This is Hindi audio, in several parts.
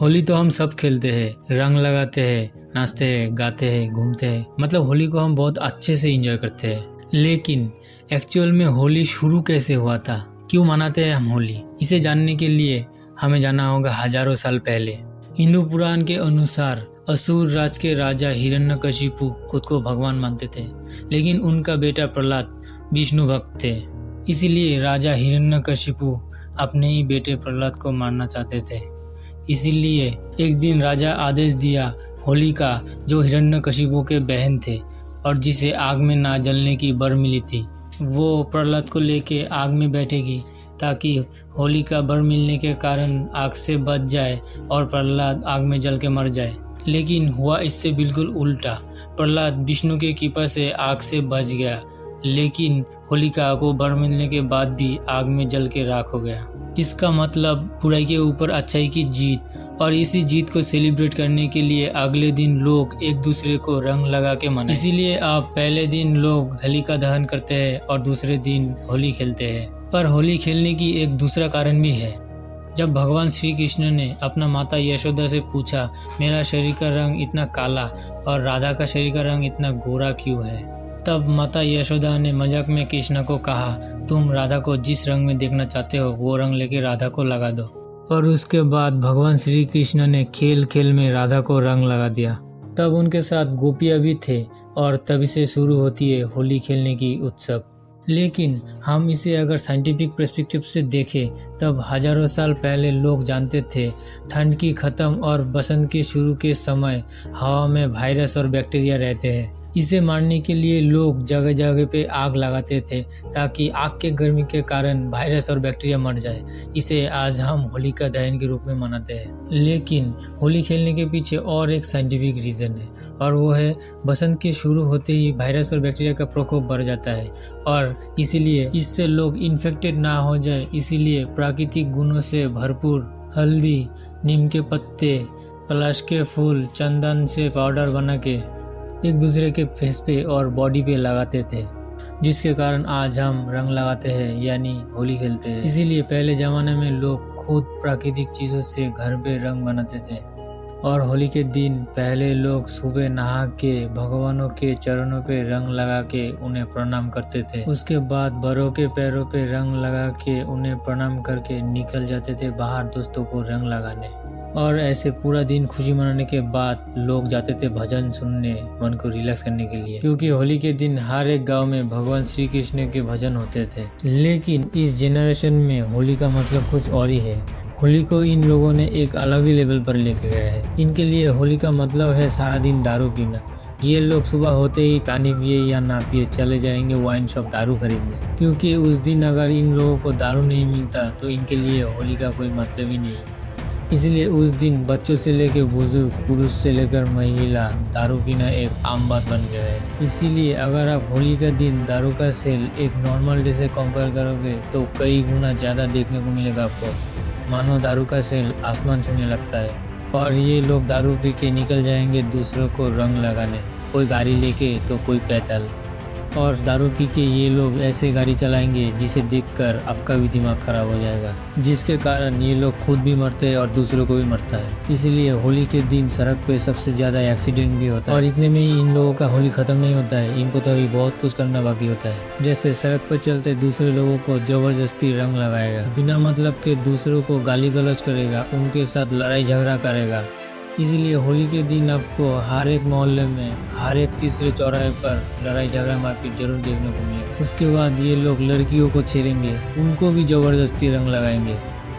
होली तो हम सब खेलते हैं, रंग लगाते हैं, नाचते हैं, गाते हैं, घूमते हैं। मतलब होली को हम बहुत अच्छे से एंजॉय करते हैं। लेकिन एक्चुअल में होली शुरू कैसे हुआ था, क्यों मनाते हैं हम होली, इसे जानने के लिए हमें जाना होगा हजारों साल पहले। हिंदू पुराण के अनुसार असुर राज के राजा हिरण्यकशिपु खुद को भगवान मानते थे, लेकिन उनका बेटा प्रहलाद विष्णु भक्त थे। इसीलिए राजा हिरण्यकशिपु अपने ही बेटे प्रहलाद को मारना चाहते थे। इसीलिए एक दिन राजा आदेश दिया, होलिका जो हिरण्यकशिपु के बहन थे और जिसे आग में ना जलने की वर मिली थी, वो प्रहलाद को लेके आग में बैठेगी ताकि होलिका वर मिलने के कारण आग से बच जाए और प्रहलाद आग में जल के मर जाए। लेकिन हुआ इससे बिल्कुल उल्टा। प्रहलाद विष्णु के कृपा से आग से बच गया, लेकिन होलिका को वर मिलने के बाद भी आग में जल के राख हो गया। इसका मतलब बुराई के ऊपर अच्छाई की जीत, और इसी जीत को सेलिब्रेट करने के लिए अगले दिन लोग एक दूसरे को रंग लगा के मनाते। इसीलिए आप पहले दिन लोग होलिका दहन करते हैं और दूसरे दिन होली खेलते हैं। पर होली खेलने की एक दूसरा कारण भी है। जब भगवान श्री कृष्ण ने अपना माता यशोदा से पूछा, मेरा शरीर का रंग इतना काला और राधा का शरीर का रंग इतना गोरा क्यों है, तब माता यशोदा ने मजाक में कृष्ण को कहा, तुम राधा को जिस रंग में देखना चाहते हो वो रंग लेके राधा को लगा दो। और उसके बाद भगवान श्री कृष्ण ने खेल खेल में राधा को रंग लगा दिया। तब उनके साथ गोपियां भी थे और तभी से शुरू होती है होली खेलने की उत्सव। लेकिन हम इसे अगर साइंटिफिक पर्सपेक्टिव से देखें तब हजारों साल पहले लोग जानते थे ठंड की खत्म और बसंत के शुरू के समय हवा में वायरस और बैक्टीरिया रहते हैं। इसे मारने के लिए लोग जगह जगह पे आग लगाते थे ताकि आग के गर्मी के कारण वायरस और बैक्टीरिया मर जाए। इसे आज हम होलिका दहन के रूप में मनाते हैं। लेकिन होली खेलने के पीछे और एक साइंटिफिक रीजन है, और वो है बसंत के शुरू होते ही वायरस और बैक्टीरिया का प्रकोप बढ़ जाता है, और इसीलिए इससे लोग इन्फेक्टेड ना हो जाए, इसीलिए प्राकृतिक गुणों से भरपूर हल्दी, नीम के पत्ते, पलाश के फूल, चंदन से पाउडर बना के एक दूसरे के फेस पे और बॉडी पे लगाते थे, जिसके कारण आज हम रंग लगाते हैं यानी होली खेलते हैं। इसीलिए पहले जमाने में लोग खुद प्राकृतिक चीजों से घर पे रंग बनाते थे। और होली के दिन पहले लोग सुबह नहा के भगवानों के चरणों पे रंग लगा के उन्हें प्रणाम करते थे। उसके बाद बड़ों के पैरों पे रंग लगा के उन्हें प्रणाम करके निकल जाते थे बाहर दोस्तों को रंग लगाने। और ऐसे पूरा दिन खुशी मनाने के बाद लोग जाते थे भजन सुनने, मन को रिलैक्स करने के लिए, क्योंकि होली के दिन हर एक गांव में भगवान श्री कृष्ण के भजन होते थे। लेकिन इस जनरेशन में होली का मतलब कुछ और ही है। होली को इन लोगों ने एक अलग ही लेवल पर लेके गया है। इनके लिए होली का मतलब है सारा दिन दारू पीना। ये लोग सुबह होते ही पानी पिए या ना पिए चले जाएंगे वाइन शॉप दारू खरीदने, क्योंकि उस दिन अगर इन लोगों को दारू नहीं मिलता तो इनके लिए होली का कोई मतलब ही नहीं। इसलिए उस दिन बच्चों से लेकर बुजुर्ग, पुरुष से लेकर महिला, दारू पीना एक आम बात बन गया है। इसीलिए अगर आप होली का दिन दारू का सेल एक नॉर्मल डे से कंपेयर करोगे तो कई गुना ज़्यादा देखने को मिलेगा आपको। मानो दारू का सेल आसमान छूने लगता है, और ये लोग दारू पी के निकल जाएंगे दूसरों को रंग लगाने, कोई गाड़ी लेके तो कोई पैदल। और दारू पी के ये लोग ऐसे गाड़ी चलाएंगे जिसे देखकर आपका भी दिमाग खराब हो जाएगा, जिसके कारण ये लोग खुद भी मरते हैं और दूसरों को भी मरता है। इसलिए होली के दिन सड़क पे सबसे ज़्यादा एक्सीडेंट भी होता है। और इतने में ही इन लोगों का होली ख़त्म नहीं होता है, इनको तो अभी बहुत कुछ करना बाकी होता है। जैसे सड़क पर चलते दूसरे लोगों को ज़बरदस्ती रंग लगाएगा, बिना मतलब के दूसरों को गाली गलौज करेगा, उनके साथ लड़ाई झगड़ा करेगा। इसलिए होली के दिन आपको हर एक मोहल्ले में, हर एक तीसरे चौराहे पर लड़ाई झगड़ा मारपीट जरूर देखने को मिलेगा। उसके बाद ये लोग लड़कियों को छेड़ेंगे, उनको भी जबरदस्ती रंग लगाएंगे।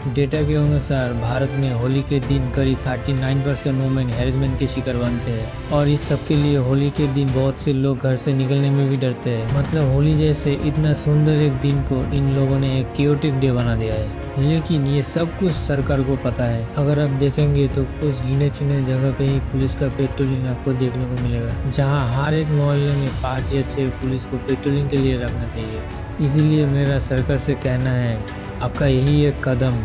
डेटा के अनुसार भारत में होली के दिन करीब 39% वुमेन हैरेसमेंट के शिकार बनते हैं, और इस सब के लिए होली के दिन बहुत से लोग घर से निकलने में भी डरते हैं। मतलब होली जैसे इतना सुंदर एक दिन को इन लोगों ने एक क्योटिक डे बना दिया है। लेकिन ये सब कुछ सरकार को पता है। अगर आप देखेंगे तो कुछ गिने चुने जगह पे ही पुलिस का पेट्रोलिंग आपको देखने को मिलेगा, जहां हर एक मोहल्ले में 5 या 6 पुलिस को पेट्रोलिंग के लिए रखना चाहिए। इसीलिए मेरा सरकार से कहना है, आपका यही एक कदम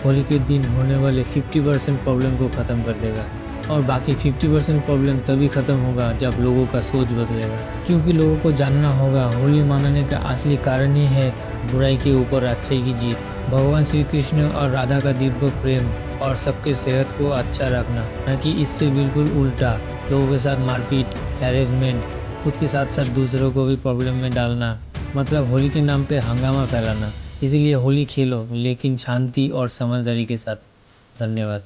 होली के दिन होने वाले 50% प्रॉब्लम को ख़त्म कर देगा, और बाकी 50% प्रॉब्लम तभी ख़त्म होगा जब लोगों का सोच बदलेगा। क्योंकि लोगों को जानना होगा होली मनाने का असली कारण ही है बुराई के ऊपर अच्छाई की जीत। भगवान श्री कृष्ण और राधा का दिव्य प्रेम और सबके सेहत को अच्छा रखना, न कि इससे बिल्कुल उल्टा लोगों के साथ मारपीट, हैरेसमेंट, खुद के साथ साथ दूसरों को भी प्रॉब्लम में डालना, मतलब होली के नाम पे हंगामा फैलाना। इसीलिए होली खेलो लेकिन शांति और समझदारी के साथ। धन्यवाद।